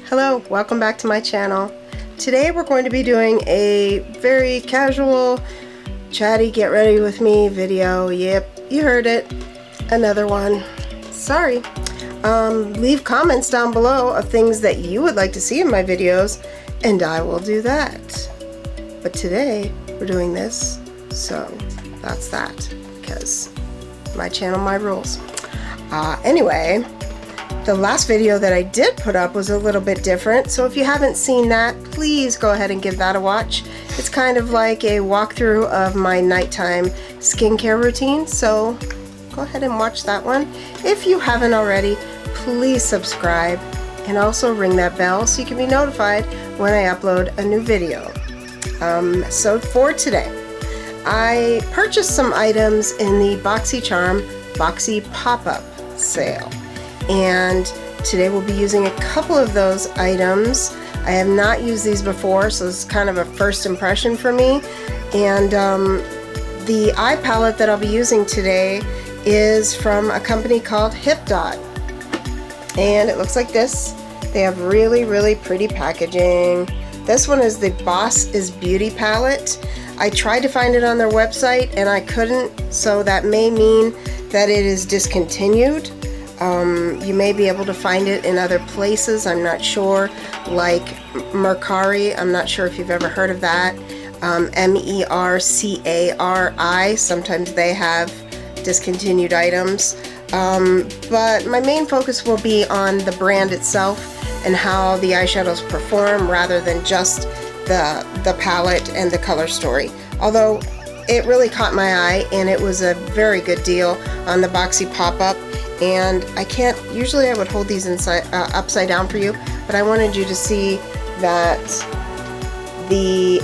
Hello, welcome back to my channel. Today we're going to be doing a very casual, chatty, get ready with me video. Yep, you heard it. Another one. Sorry. Leave comments down below of things that you would like to see in my videos, and I will do that. But today we're doing this, so that's that, because my channel, my rules. Anyway, the last video that I did put up was a little bit different, so if you haven't seen that, please go ahead and give that a watch. It's kind of like a walkthrough of my nighttime skincare routine, so go ahead and watch that one. If you haven't already, please subscribe and also ring that bell so you can be notified when I upload a new video. So for today, I purchased some items in the BoxyCharm Boxy pop-up sale. And today we'll be using a couple of those items. I have not used these before, so this is kind of a first impression for me. And the eye palette that I'll be using today is from a company called Hipdot. And it looks like this. They have really, really pretty packaging. This one is the Boss is Beauty palette. I tried to find it on their website and I couldn't, so that may mean that it is discontinued. You may be able to find it in other places, I'm not sure, like Mercari. I'm not sure if you've ever heard of that. MERCARI, sometimes they have discontinued items. But my main focus will be on the brand itself and how the eyeshadows perform rather than just the palette and the color story. Although it really caught my eye and it was a very good deal on the Boxy pop-up. And I can't, usually I would hold these upside down for you, but I wanted you to see that the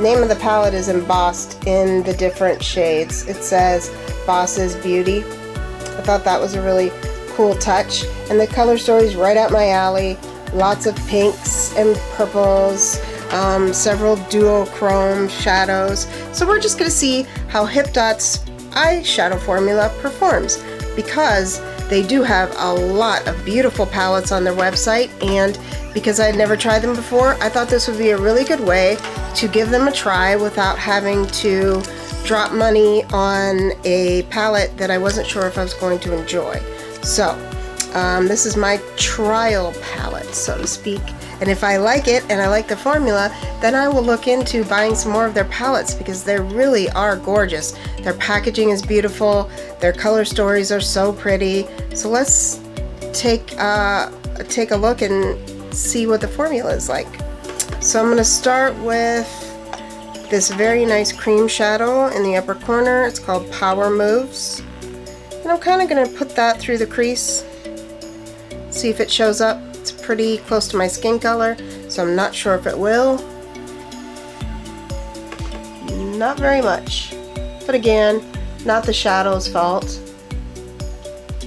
name of the palette is embossed in the different shades. It says Boss is Beauty. I thought that was a really cool touch, and the color story is right up my alley. Lots of pinks and purples, several duochrome shadows. So we're just going to see how Hipdot's eyeshadow formula performs, because they do have a lot of beautiful palettes on their website, and because I had never tried them before, I thought this would be a really good way to give them a try without having to drop money on a palette that I wasn't sure if I was going to enjoy. So this is my trial palette, so to speak, and if I like it and I like the formula, then I will look into buying some more of their palettes, because they really are gorgeous. Their packaging is beautiful, their color stories are so pretty. So let's take a look and see what the formula is like. So I'm going to start with this very nice cream shadow in the upper corner. It's called Power Moves, and I'm kind of going to put that through the crease, see if it shows up. It's pretty close to my skin color, so I'm not sure if it will. Not very much, but again, not the shadow's fault.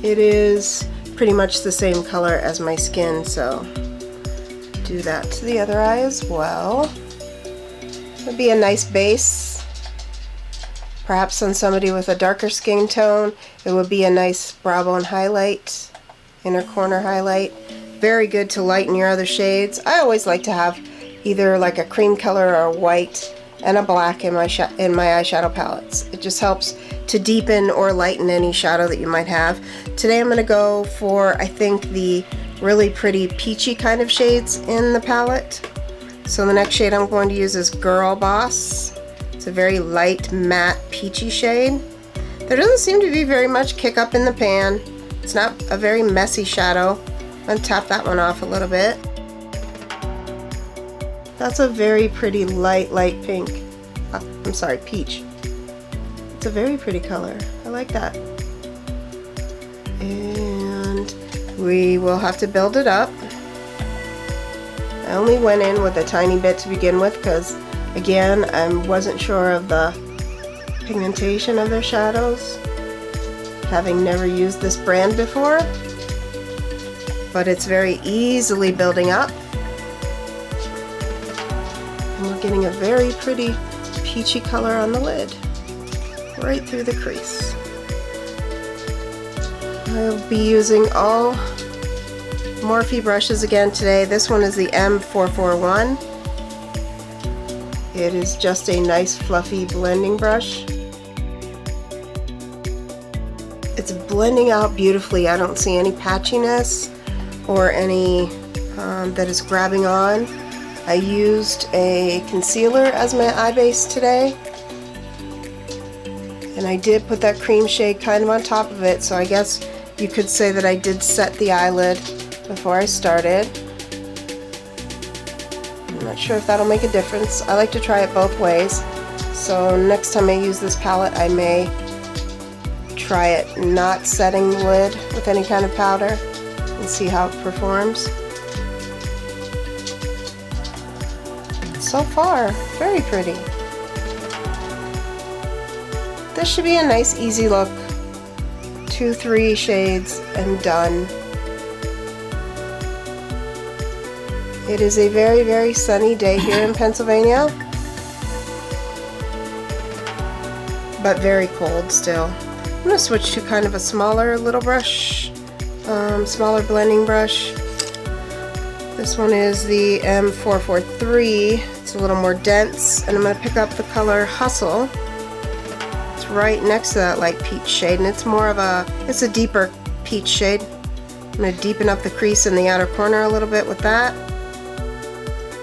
It is pretty much the same color as my skin, so do that to the other eye as well. It'll be a nice base. Perhaps on somebody with a darker skin tone, it would be a nice brow bone highlight, inner corner highlight. Very good to lighten your other shades. I always like to have either like a cream color or a white and a black in my eyeshadow palettes. It just helps to deepen or lighten any shadow that you might have. Today I'm going to go for, I think, the really pretty peachy kind of shades in the palette. So the next shade I'm going to use is Girl Boss. It's a very light matte peachy shade. There doesn't seem to be very much kick up in the pan. It's not a very messy shadow. I'm going to tap that one off a little bit. That's a very pretty light pink. I'm sorry, peach. It's a very pretty color. I like that. And we will have to build it up. I only went in with a tiny bit to begin with because, again, I wasn't sure of the pigmentation of their shadows, having never used this brand before. But it's very easily building up. And we're getting a very pretty peachy color on the lid, right through the crease. I'll be using all Morphe brushes again today. This one is the M441. It is just a nice fluffy blending brush. It's blending out beautifully. I don't see any patchiness or any that is grabbing on. I used a concealer as my eye base today, and I did put that cream shade kind of on top of it, so I guess you could say that I did set the eyelid before I started. I'm not sure if that'll make a difference. I like to try it both ways, so next time I use this palette I may try it not setting the lid with any kind of powder and see how it performs. So far, very pretty. This should be a nice easy look. 2-3 shades and done. It is a very, very sunny day here in Pennsylvania, but very cold still. I'm going to switch to kind of a smaller little brush, smaller blending brush. This one is the M443. It's a little more dense, and I'm going to pick up the color Hustle. It's right next to that light peach shade, and it's more of it's a deeper peach shade. I'm going to deepen up the crease in the outer corner a little bit with that.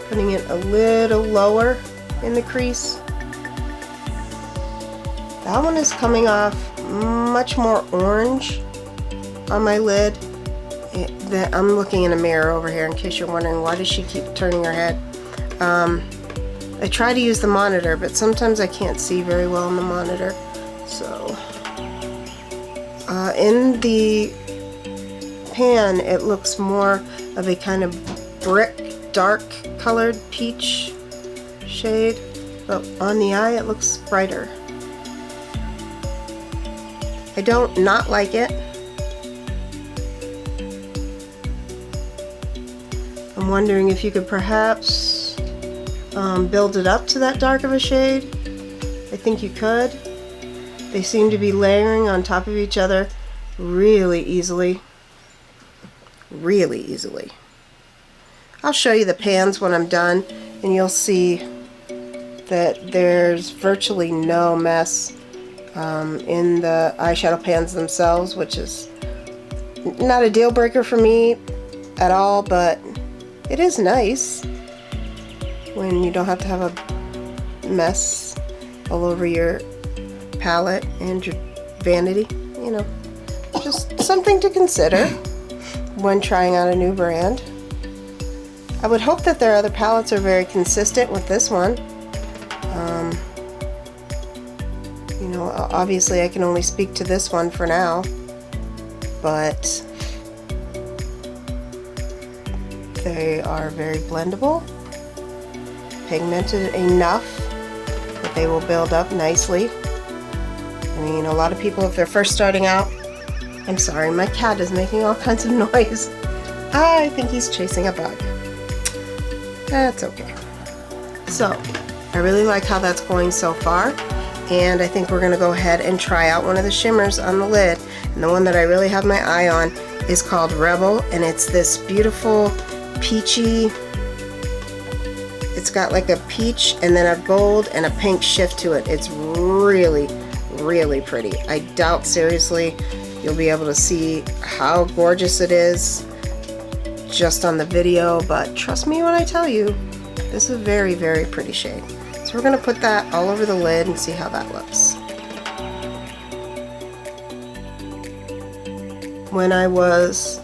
Putting it a little lower in the crease. That one is coming off much more orange on my lid. I'm looking in a mirror over here in case you're wondering why does she keep turning her head. I try to use the monitor, but sometimes I can't see very well in the monitor. So in the pan it looks more of a kind of brick dark colored peach shade, but on the eye it looks brighter. I don't not like it. I'm wondering if you could perhaps build it up to that dark of a shade. I think you could. They seem to be layering on top of each other really easily. Really easily. I'll show you the pans when I'm done, and you'll see that there's virtually no mess in the eyeshadow pans themselves, which is not a deal breaker for me at all, but it is nice when you don't have to have a mess all over your palette and your vanity. You know, just something to consider when trying out a new brand. I would hope that their other palettes are very consistent with this one. You know, obviously I can only speak to this one for now, but they are very blendable, pigmented enough that they will build up nicely. I mean, a lot of people, if they're first starting out, I'm sorry, my cat is making all kinds of noise. I think he's chasing a bug. That's okay. So, I really like how that's going so far, and I think we're going to go ahead and try out one of the shimmers on the lid. And the one that I really have my eye on is called Rebel, and it's this beautiful peachy, it's got like a peach and then a gold and a pink shift to it. It's really, really pretty. I doubt seriously you'll be able to see how gorgeous it is just on the video, but trust me when I tell you, this is a very, very pretty shade. So we're going to put that all over the lid and see how that looks. When I was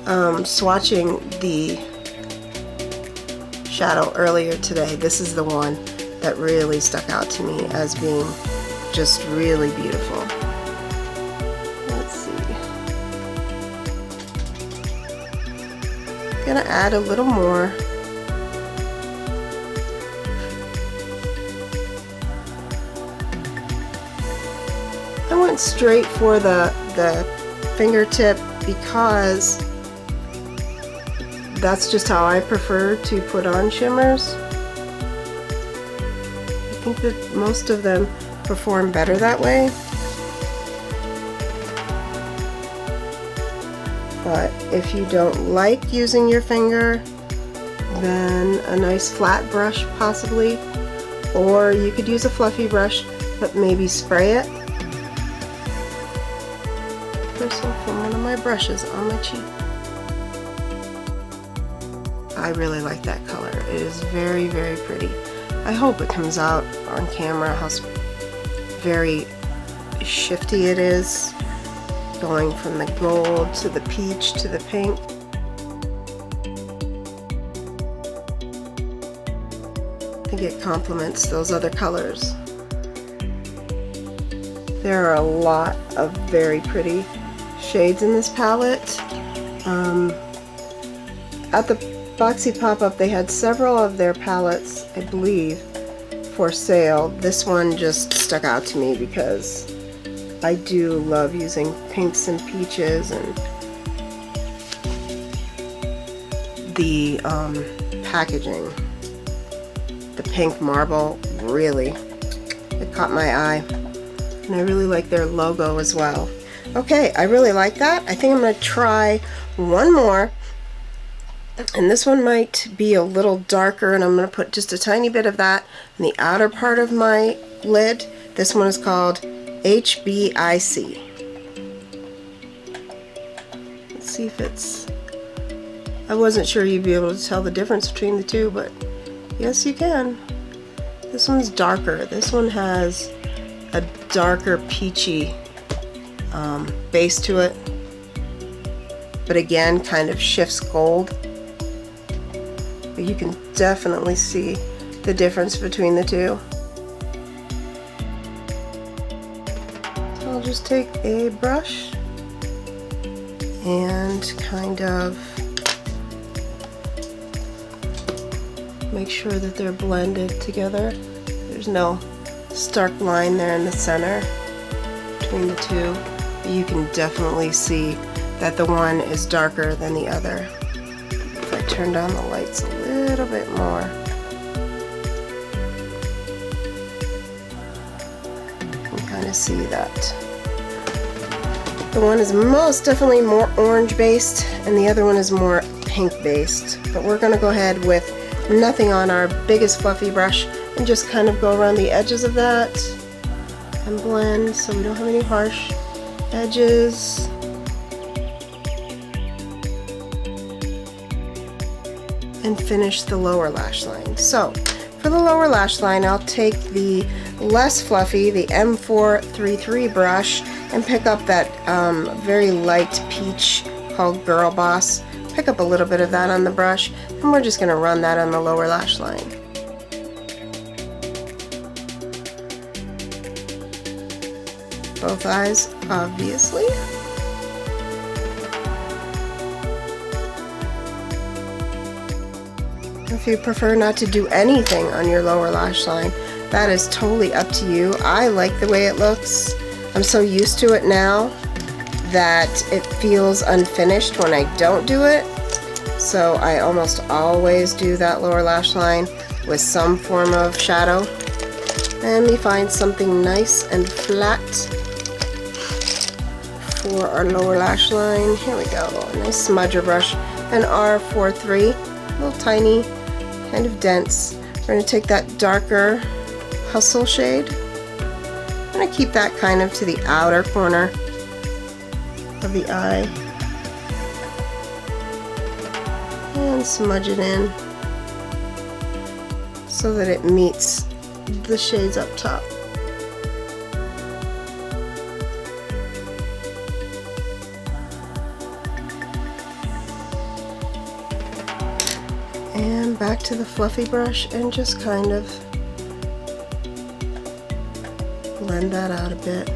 swatching the shadow earlier today, this is the one that really stuck out to me as being just really beautiful. Let's see. I'm gonna add a little more. I went straight for the fingertip because that's just how I prefer to put on shimmers. I think that most of them perform better that way. But if you don't like using your finger, then a nice flat brush possibly, or you could use a fluffy brush but maybe spray it. Bristle from one of my brushes on my cheek. I really like that color. It is very, very pretty. I hope it comes out on camera how very shifty it is, going from the gold to the peach to the pink. I think it complements those other colors. There are a lot of very pretty shades in this palette. At the Boxy pop-up they had several of their palettes, I believe, for sale. This one just stuck out to me because I do love using pinks and peaches, and the packaging, the pink marble, really, it caught my eye, and I really like their logo as well. Okay, I really like that. I think I'm going to try one more, and this one might be a little darker, and I'm going to put just a tiny bit of that in the outer part of my lid. This one is called HBIC. Let's see if it's... I wasn't sure you'd be able to tell the difference between the two, but yes you can. This one's darker. This one has a darker peachy base to it, but again kind of shifts gold. But you can definitely see the difference between the two. So I'll just take a brush and kind of make sure that they're blended together. There's no stark line there in the center between the two. But you can definitely see that the one is darker than the other. If I turn down the lights a little bit more, you can kind of see that. The one is most definitely more orange based and the other one is more pink based. But we're going to go ahead with nothing on our biggest fluffy brush and just kind of go around the edges of that and blend so we don't have any harsh edges. And finish the lower lash line. So for the lower lash line, I'll take the less fluffy, the M433 brush, and pick up that very light peach called Girl Boss. Pick up a little bit of that on the brush, and we're just going to run that on the lower lash line. Both eyes, obviously. If you prefer not to do anything on your lower lash line, that is totally up to you. I like the way it looks. I'm so used to it now that it feels unfinished when I don't do it. So I almost always do that lower lash line with some form of shadow. And we find something nice and flat for our lower lash line. Here we go. A nice smudger brush, an R43, a little tiny, kind of dense. We're going to take that darker Hustle shade. I'm going to keep that kind of to the outer corner of the eye and smudge it in so that it meets the shades up top. And back to the fluffy brush and just kind of blend that out a bit.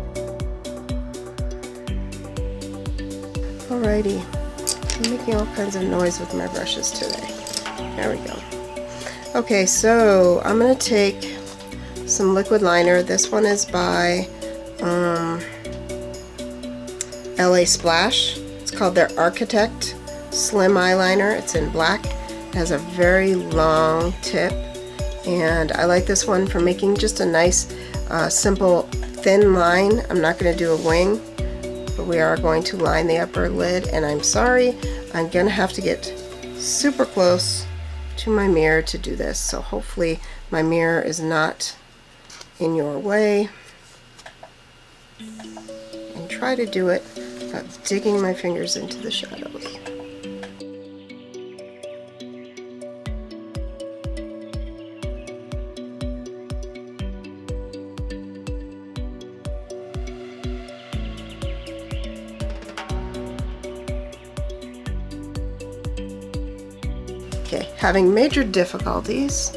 Alrighty, I'm making all kinds of noise with my brushes today. There we go. Okay, so I'm going to take some liquid liner. This one is by LA Splash. It's called their Architect Slim Eyeliner. It's in black. It has a very long tip, and I like this one for making just a nice simple thin line. I'm not going to do a wing, but we are going to line the upper lid, and I'm sorry, I'm gonna have to get super close to my mirror to do this, so hopefully my mirror is not in your way. And try to do it without digging my fingers into the shadows. Okay, having major difficulties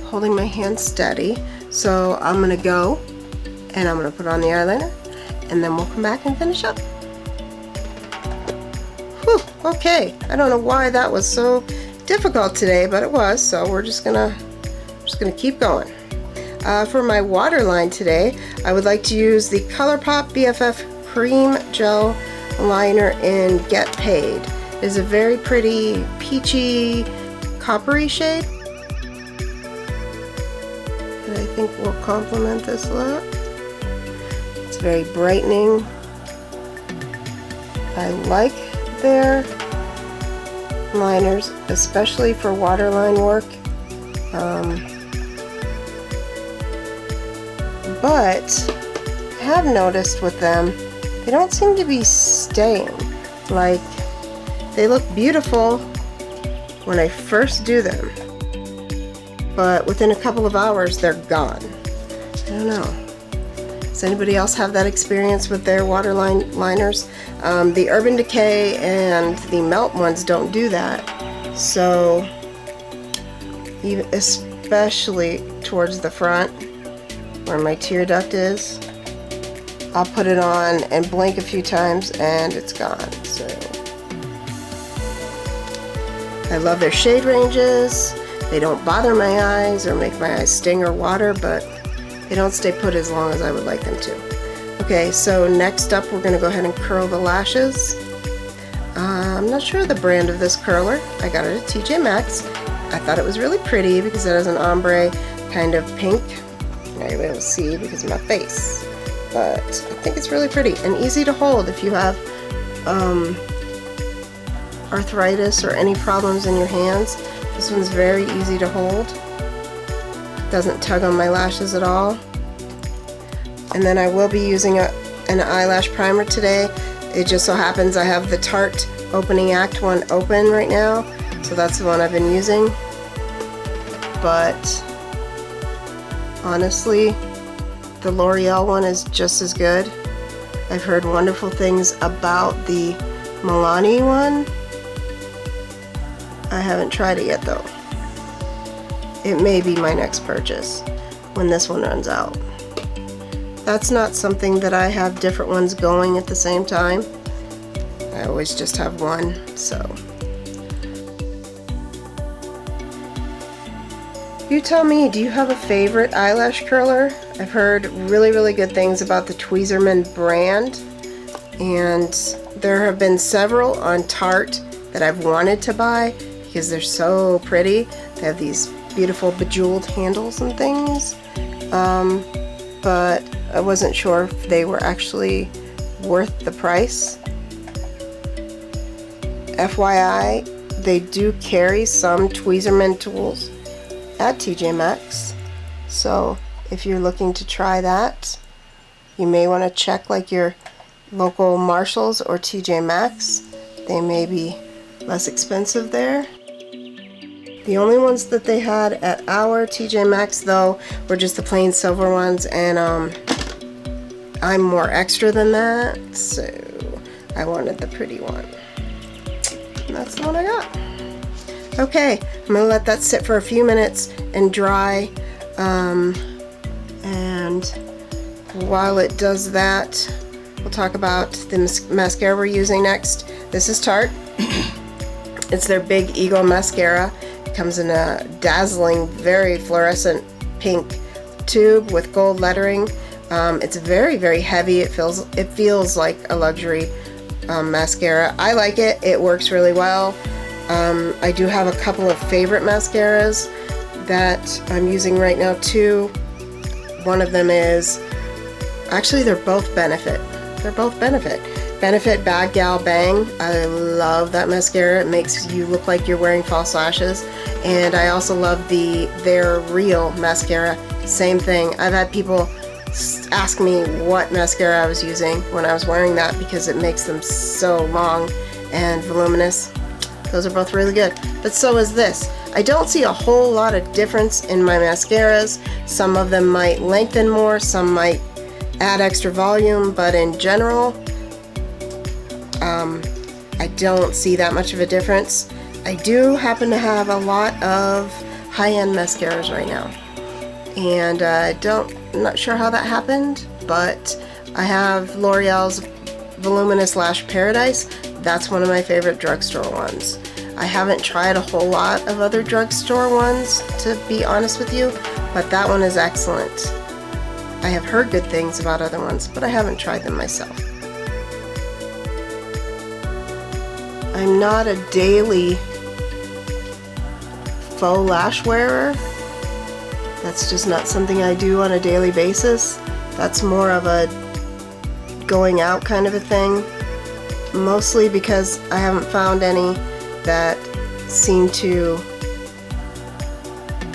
holding my hand steady, so I'm gonna go and I'm gonna put on the eyeliner, and then we'll come back and finish up. Whew, okay, I don't know why that was so difficult today, but it was, so we're just gonna keep going. For my waterline today, I would like to use the ColourPop BFF Cream Gel Liner in Get Paid. It is a very pretty peachy coppery shade that I think will complement this look. It's very brightening. I like their liners, especially for waterline work. But I have noticed with them, they don't seem to be staying. Like, they look beautiful when I first do them, but within a couple of hours they're gone. I don't know. Does anybody else have that experience with their waterline liners? The Urban Decay and the Melt ones don't do that. So, even especially towards the front where my tear duct is, I'll put it on and blink a few times and it's gone. So I love their shade ranges. They don't bother my eyes or make my eyes sting or water, but they don't stay put as long as I would like them to. Okay, so next up we're going to go ahead and curl the lashes. I'm not sure the brand of this curler. I got it at TJ Maxx. I thought it was really pretty because it has an ombre kind of pink. You're not able to see because of my face, but I think it's really pretty and easy to hold if you have arthritis or any problems in your hands. This one's very easy to hold. Doesn't tug on my lashes at all. And then I will be using an eyelash primer today. It just so happens I have the Tarte Opening Act one open right now, so that's the one I've been using. But honestly, the L'Oreal one is just as good. I've heard wonderful things about the Milani one. I haven't tried it yet though. It may be my next purchase when this one runs out. That's not something that I have different ones going at the same time. I always just have one, so. You tell me, do you have a favorite eyelash curler? I've heard really, really good things about the Tweezerman brand, and there have been several on Tarte that I've wanted to buy because they're so pretty. They have these beautiful bejeweled handles and things, but I wasn't sure if they were actually worth the price. FYI, they do carry some Tweezerman tools at TJ Maxx, so if you're looking to try that, you may want to check like your local Marshalls or TJ Maxx. They may be less expensive there. The only ones that they had at our TJ Maxx though were just the plain silver ones, and I'm more extra than that, so I wanted the pretty one. And that's the one I got. Okay, I'm gonna let that sit for a few minutes and dry, and while it does that, we'll talk about the mascara we're using next. This is Tarte. It's their Big Eagle mascara. It comes in a dazzling, very fluorescent pink tube with gold lettering. It's very, very heavy. It feels like a luxury mascara. I like it. It works really well. I do have a couple of favorite mascaras that I'm using right now too. One of them is, actually they're both Benefit. they're both Benefit. Benefit Bad Gal Bang. I love that mascara. It makes you look like you're wearing false lashes. And I also love the They're Real mascara. Same thing. I've had people ask me what mascara I was using when I was wearing that because it makes them so long and voluminous. Those are both really good. But so is this. I don't see a whole lot of difference in my mascaras. Some of them might lengthen more, some might add extra volume, but in general, I don't see that much of a difference. I do happen to have a lot of high-end mascaras right now, and I'm not sure how that happened, but I have L'Oreal's Voluminous Lash Paradise. That's one of my favorite drugstore ones. I haven't tried a whole lot of other drugstore ones, to be honest with you, but that one is excellent. I have heard good things about other ones, but I haven't tried them myself. I'm not a daily faux lash wearer. That's just not something I do on a daily basis. That's more of a going out kind of a thing. Mostly because I haven't found any that seem to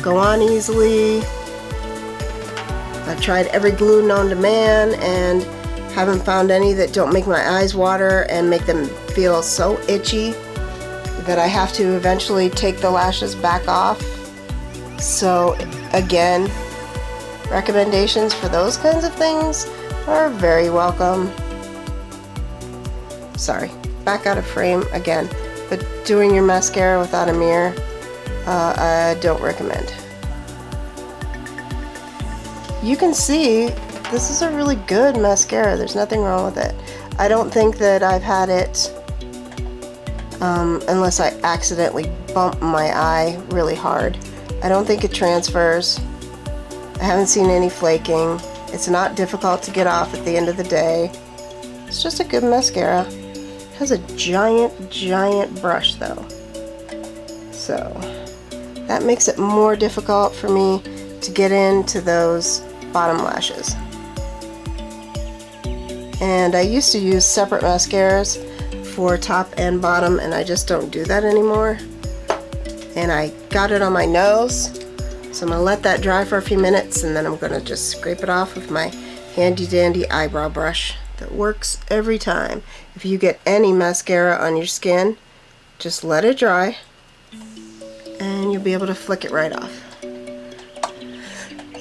go on easily. I've tried every glue known to man and haven't found any that don't make my eyes water and make them feel so itchy that I have to eventually take the lashes back off. So again, recommendations for those kinds of things are very welcome. Sorry, back out of frame again. But doing your mascara without a mirror, I don't recommend. You can see this is a really good mascara. There's nothing wrong with it. I don't think that I've had it unless I accidentally bump my eye really hard. I don't think it transfers. I haven't seen any flaking. It's not difficult to get off at the end of the day. It's just a good mascara. It has a giant brush though. So that makes it more difficult for me to get into those bottom lashes. And I used to use separate mascaras for top and bottom, and I just don't do that anymore. And I got it on my nose, so I'm gonna let that dry for a few minutes, and then I'm gonna just scrape it off with my handy dandy eyebrow brush that works every time. If you get any mascara on your skin, just let it dry and you'll be able to flick it right off.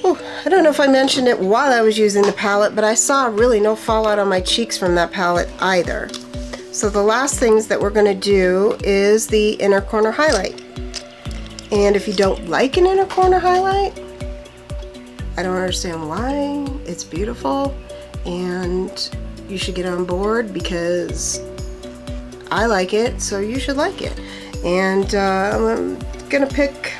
Ooh, I don't know if I mentioned it while I was using the palette, but I saw really no fallout on my cheeks from that palette either. So the last things that we're going to do is the inner corner highlight. And if you don't like an inner corner highlight, I don't understand why. It's beautiful and you should get on board because I like it, so you should like it. And I'm gonna pick,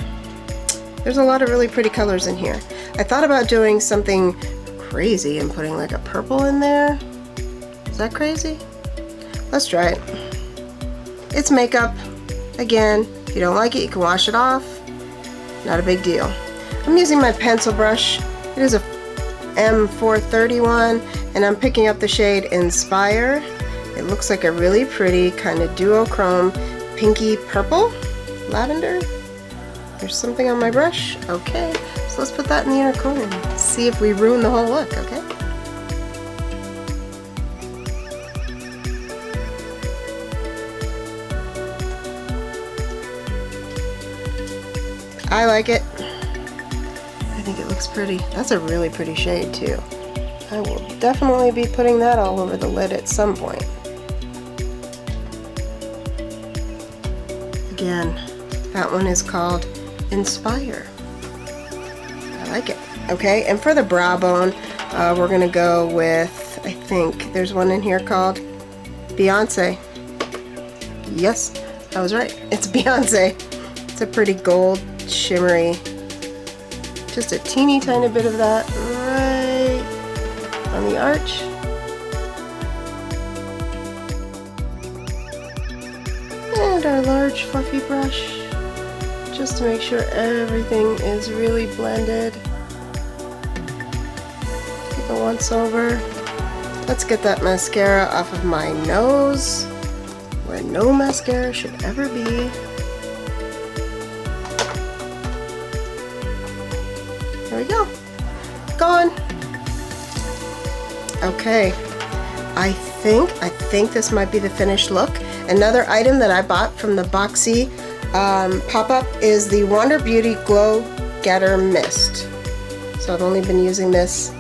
there's a lot of really pretty colors in here. I thought about doing something crazy and putting like a purple in there. Is that crazy? Let's try it. It's makeup. Again, if you don't like it, you can wash it off. Not a big deal. I'm using my pencil brush. It is a M431 and I'm picking up the shade Inspire. It looks like a really pretty kind of duochrome pinky purple, lavender. There's something on my brush. Okay, so let's put that in the inner corner and see if we ruin the whole look, okay? I like it. I think it looks pretty. That's a really pretty shade too. I will definitely be putting that all over the lid at some point. Again, that one is called Inspire. I like it. Okay, and for the brow bone, we're gonna go with, I think there's one in here called Beyonce. Yes, I was right. It's Beyonce. It's a pretty gold, shimmery, just a teeny tiny bit of that right on the arch. And our large fluffy brush, just to make sure everything is really blended. Take a once over. Let's get that mascara off of my nose, where no mascara should ever be. There we go. Gone. Okay. I think this might be the finished look. Another item that I bought from the Boxy pop-up is the Wander Beauty Glow Getter Mist. So I've only been using this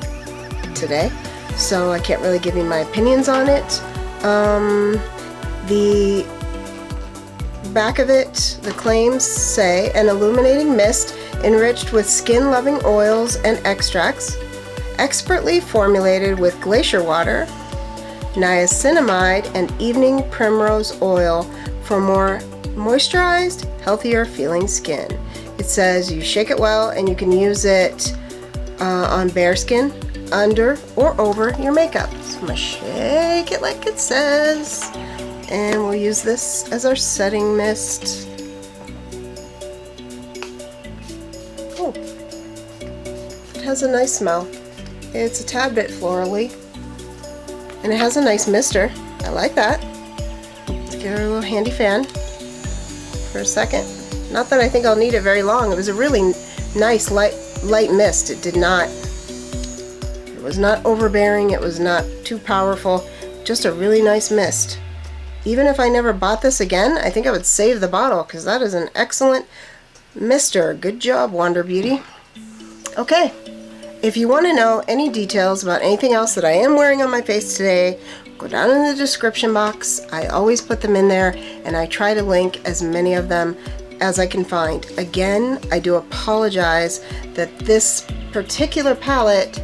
today, so I can't really give you my opinions on it. The back of it, the claims say, an illuminating mist enriched with skin-loving oils and extracts, expertly formulated with glacier water, niacinamide, and evening primrose oil for more moisturized, healthier feeling skin. It says you shake it well and you can use it on bare skin, under or over your makeup. So I'm gonna shake it like it says, and we'll use this as our setting mist. Oh, it has a nice smell. It's a tad bit florally, and it has a nice mister. I like that. Let's give her a little handy fan for a second. Not that I think I'll need it very long. It was a really nice light mist. It was not overbearing. It was not too powerful. Just a really nice mist. Even if I never bought this again, I think I would save the bottle because that is an excellent mister. Good job, Wander Beauty. Okay. If you want to know any details about anything else that I am wearing on my face today, go down in the description box. I always put them in there, and I try to link as many of them as I can find. Again, I do apologize that this particular palette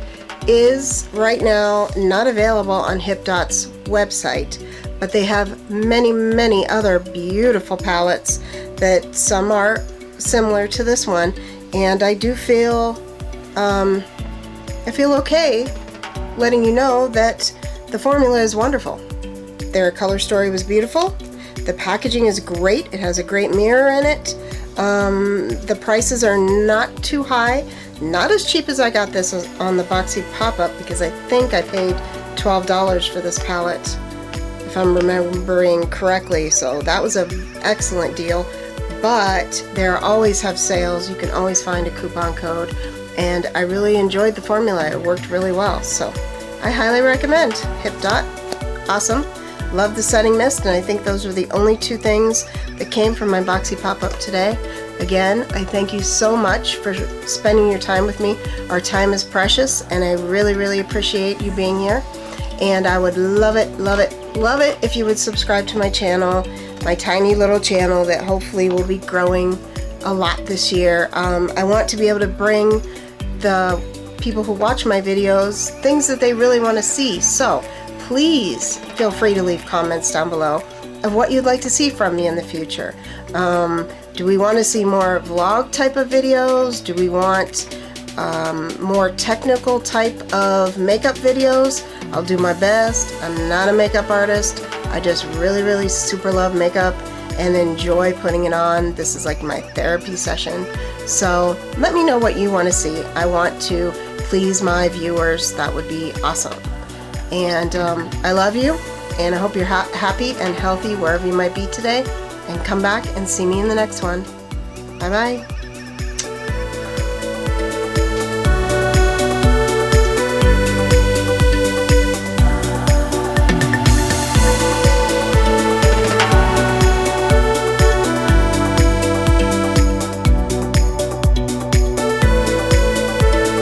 is right now not available on Hipdot's website, but they have many other beautiful palettes that some are similar to this one, and I do feel okay letting you know that the formula is wonderful. Their color story was beautiful. The packaging is great. It has a great mirror in it. The prices are not too high. Not as cheap as I got this on the Boxy pop-up, because I think I paid $12 for this palette, if I'm remembering correctly. So that was an excellent deal. But they always have sales. You can always find a coupon code. And I really enjoyed the formula. It worked really well. So I highly recommend Hipdot. Awesome. Love the setting mist, and I think those were the only two things that came from my Boxy pop-up today. Again, I thank you so much for spending your time with me. Our time is precious, and I really appreciate you being here. And I would love it if you would subscribe to my channel, my tiny little channel that hopefully will be growing a lot this year. I want to be able to bring the people who watch my videos things that they really want to see. So please feel free to leave comments down below of what you'd like to see from me in the future. Do we want to see more vlog type of videos? Do we want more technical type of makeup videos? I'll do my best. I'm not a makeup artist. I just really super love makeup and enjoy putting it on. This is like my therapy session. So let me know what you want to see. I want to please my viewers. That would be awesome. And I love you, and I hope you're happy and healthy wherever you might be today. And come back and see me in the next one. Bye bye.